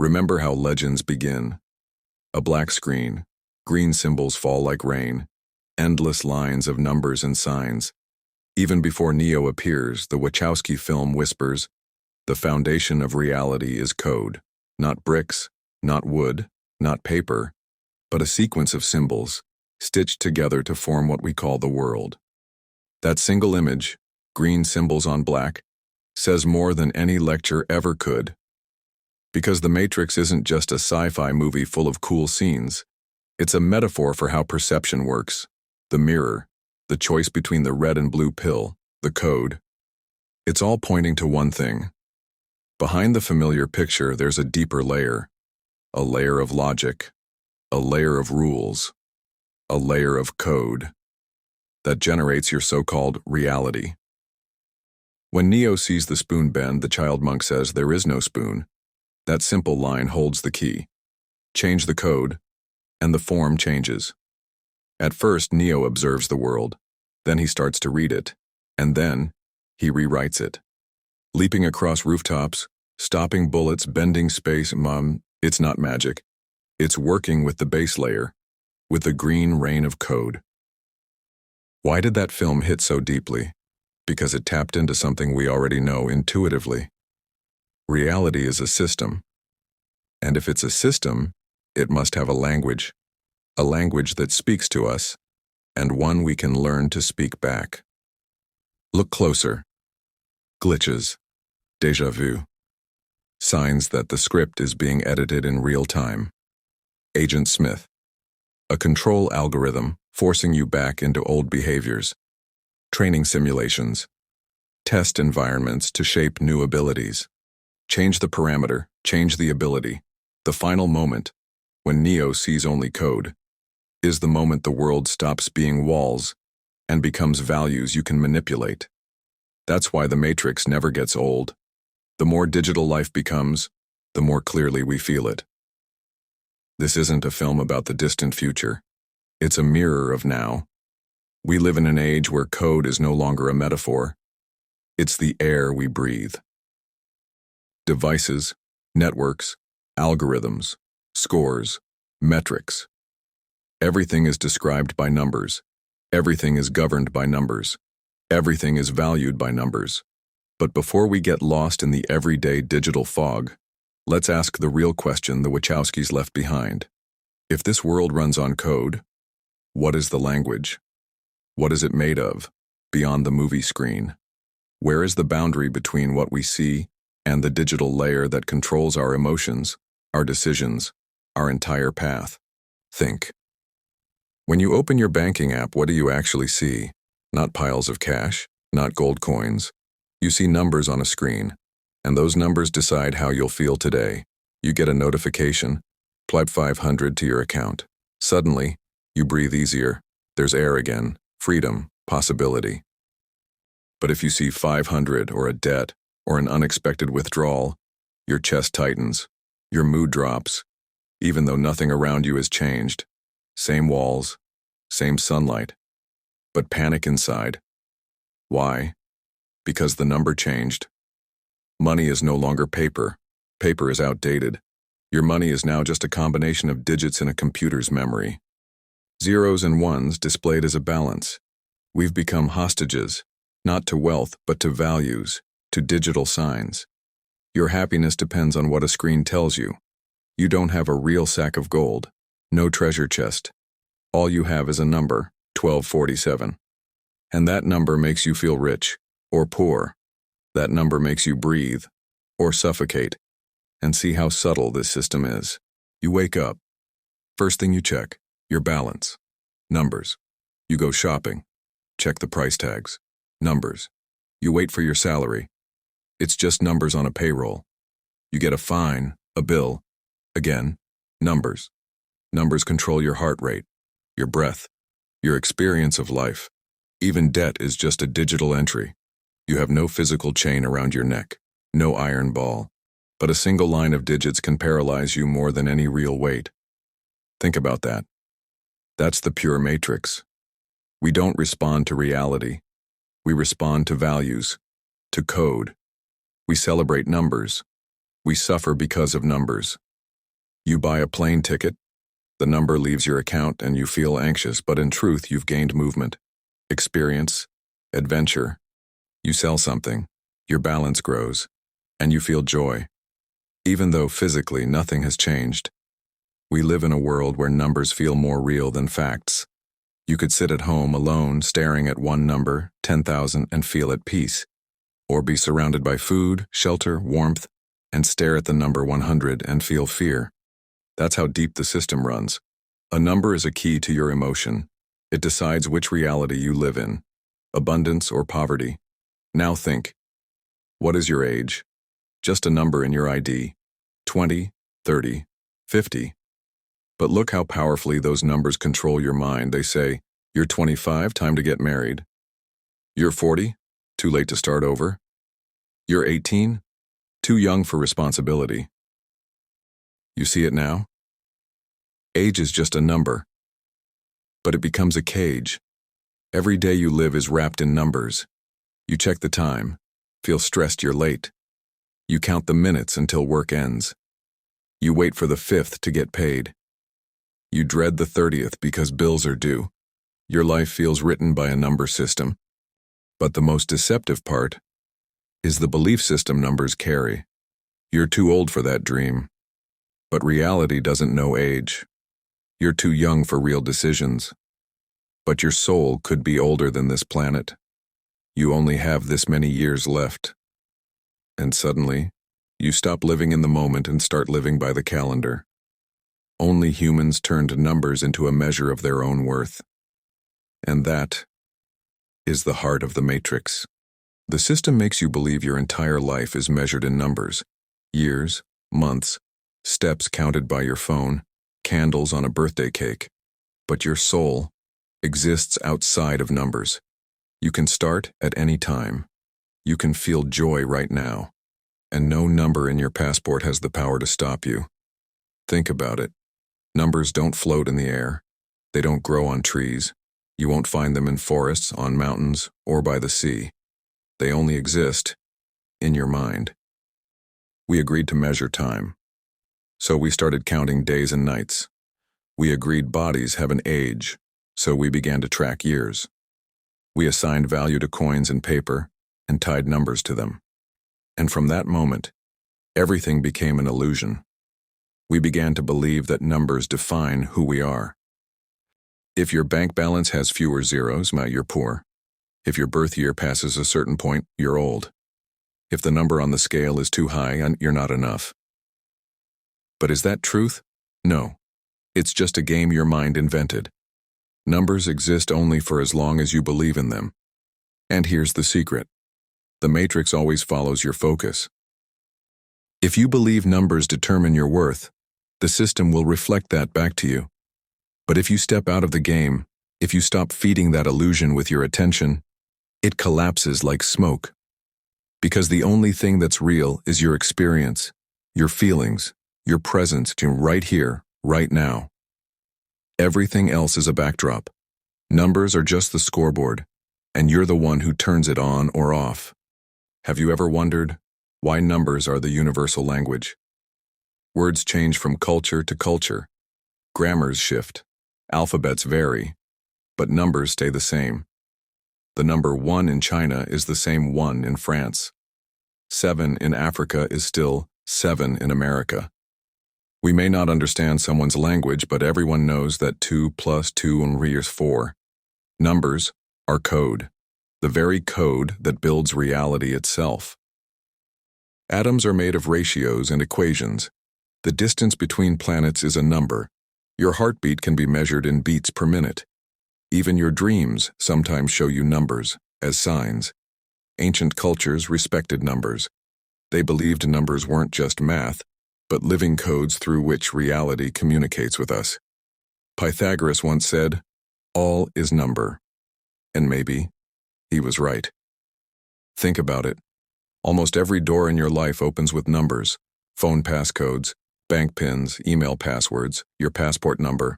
Remember how legends begin. A black screen, green symbols fall like rain, endless lines of numbers and signs. Even before Neo appears, the Wachowski film whispers, the foundation of reality is code. Not bricks, not wood, not paper, but a sequence of symbols, stitched together to form what we call the world. That single image, green symbols on black, says more than any lecture ever could. Because The Matrix isn't just a sci-fi movie full of cool scenes. It's a metaphor for how perception works. The mirror, the choice between the red and blue pill, the code. It's all pointing to one thing. Behind the familiar picture, there's a deeper layer. A layer of logic, a layer of rules, a layer of code that generates your so-called reality. When Neo sees the spoon bend, the child monk says, "There is no spoon." That simple line holds the key. Change the code, and the form changes. At first, Neo observes the world. Then he starts to read it. And then, he rewrites it. Leaping across rooftops, stopping bullets, bending space, it's not magic. It's working with the base layer, with the green rain of code. Why did that film hit so deeply? Because it tapped into something we already know intuitively. Reality is a system. And if it's a system, it must have a language that speaks to us, and one we can learn to speak back. Look closer. Glitches, déjà vu. Signs that the script is being edited in real time. Agent Smith. A control algorithm forcing you back into old behaviors. Training simulations. Test environments to shape new abilities. Change the parameter, change the ability. The final moment, when Neo sees only code, is the moment the world stops being walls and becomes values you can manipulate. That's why The Matrix never gets old. The more digital life becomes, the more clearly we feel it. This isn't a film about the distant future. It's a mirror of now. We live in an age where code is no longer a metaphor. It's the air we breathe. Devices, networks, algorithms, scores, metrics. Everything is described by numbers. Everything is governed by numbers. Everything is valued by numbers. But before we get lost in the everyday digital fog, let's ask the real question the Wachowskis left behind. If this world runs on code, what is the language? What is it made of, beyond the movie screen? Where is the boundary between what we see and the digital layer that controls our emotions, our decisions, our entire path? Think. When you open your banking app, what do you actually see? Not piles of cash, not gold coins. You see numbers on a screen, and those numbers decide how you'll feel today. You get a notification, plug 500 to your account. Suddenly, you breathe easier. There's air again, freedom, possibility. But if you see 500 or a debt or an unexpected withdrawal, your chest tightens, your mood drops, even though nothing around you has changed. Same walls, same sunlight, but panic inside. Why? Because the number changed. Money is no longer paper. Paper is outdated. Your money is now just a combination of digits in a computer's memory. Zeros and ones displayed as a balance. We've become hostages, not to wealth, but to values, to digital signs. Your happiness depends on what a screen tells you. You don't have a real sack of gold, no treasure chest. All you have is a number, 1247. And that number makes you feel rich, or poor. That number makes you breathe, or suffocate. And see how subtle this system is. You wake up. First thing you check, your balance. Numbers. You go shopping. Check the price tags. Numbers. You wait for your salary. It's just numbers on a payroll. You get a fine, a bill. Again, numbers. Numbers control your heart rate, your breath, your experience of life. Even debt is just a digital entry. You have no physical chain around your neck, no iron ball. But a single line of digits can paralyze you more than any real weight. Think about that. That's the pure matrix. We don't respond to reality. We respond to values, to code. We celebrate numbers. We suffer because of numbers. You buy a plane ticket, the number leaves your account and you feel anxious, but in truth, you've gained movement, experience, adventure. You sell something, your balance grows, and you feel joy. Even though physically nothing has changed, we live in a world where numbers feel more real than facts. You could sit at home alone staring at one number, 10,000, and feel at peace, or be surrounded by food, shelter, warmth, and stare at the number 100 and feel fear. That's how deep the system runs. A number is a key to your emotion. It decides which reality you live in, abundance or poverty. Now think, what is your age? Just a number in your ID, 20, 30, 50. But look how powerfully those numbers control your mind. They say, you're 25, time to get married. You're 40, too late to start over. You're 18, too young for responsibility. You see it now? Age is just a number, but it becomes a cage. Every day you live is wrapped in numbers. You check the time, feel stressed you're late. You count the minutes until work ends. You wait for the 5th to get paid. You dread the 30th because bills are due. Your life feels written by a number system. But the most deceptive part is the belief system numbers carry. You're too old for that dream. But reality doesn't know age. You're too young for real decisions. But your soul could be older than this planet. You only have this many years left. And suddenly, you stop living in the moment and start living by the calendar. Only humans turned numbers into a measure of their own worth. And that is the heart of the matrix. The system makes you believe your entire life is measured in numbers. Years, months, steps counted by your phone, candles on a birthday cake. But your soul exists outside of numbers. You can start at any time. You can feel joy right now. And no number in your passport has the power to stop you. Think about it. Numbers don't float in the air. They don't grow on trees. You won't find them in forests, on mountains, or by the sea. They only exist in your mind. We agreed to measure time. So we started counting days and nights. We agreed bodies have an age, so we began to track years. We assigned value to coins and paper and tied numbers to them. And from that moment, everything became an illusion. We began to believe that numbers define who we are. If your bank balance has fewer zeros, you're poor. If your birth year passes a certain point, you're old. If the number on the scale is too high, you're not enough. But is that truth? No. It's just a game your mind invented. Numbers exist only for as long as you believe in them. And here's the secret. The matrix always follows your focus. If you believe numbers determine your worth, the system will reflect that back to you. But if you step out of the game, if you stop feeding that illusion with your attention, it collapses like smoke. Because the only thing that's real is your experience, your feelings, your presence right here, right now. Everything else is a backdrop. Numbers are just the scoreboard, and you're the one who turns it on or off. Have you ever wondered why numbers are the universal language? Words change from culture to culture. Grammars shift. Alphabets vary. But numbers stay the same. The number 1 in China is the same 1 in France. 7 in Africa is still 7 in America. We may not understand someone's language, but everyone knows that 2 plus 2 is 4. Numbers are code, the very code that builds reality itself. Atoms are made of ratios and equations. The distance between planets is a number. Your heartbeat can be measured in beats per minute. Even your dreams sometimes show you numbers as signs. Ancient cultures respected numbers. They believed numbers weren't just math, but living codes through which reality communicates with us. Pythagoras once said, "All is number." And maybe he was right. Think about it. Almost every door in your life opens with numbers: phone passcodes, bank pins, email passwords, your passport number,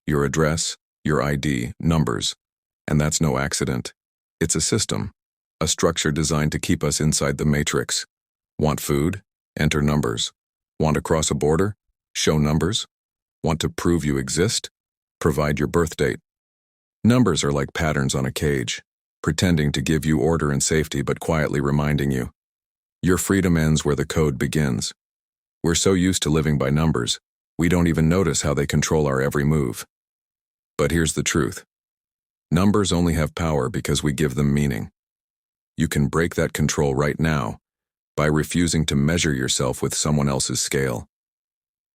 your address, your ID, numbers. And that's no accident. It's a system, a structure designed to keep us inside the matrix. Want food? Enter numbers. Want to cross a border? Show numbers? Want to prove you exist? Provide your birth date. Numbers are like patterns on a cage, pretending to give you order and safety but quietly reminding you. Your freedom ends where the code begins. We're so used to living by numbers, we don't even notice how they control our every move. But here's the truth. Numbers only have power because we give them meaning. You can break that control right now by refusing to measure yourself with someone else's scale.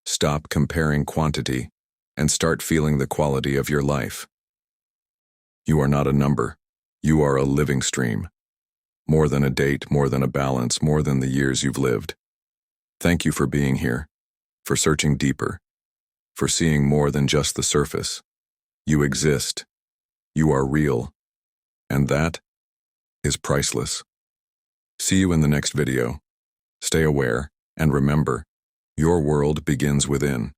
Stop comparing quantity and start feeling the quality of your life. You are not a number. You are a living stream. More than a date, more than a balance, more than the years you've lived. Thank you for being here, for searching deeper, for seeing more than just the surface. You exist. You are real. And that is priceless. See you in the next video. Stay aware, and remember, your world begins within.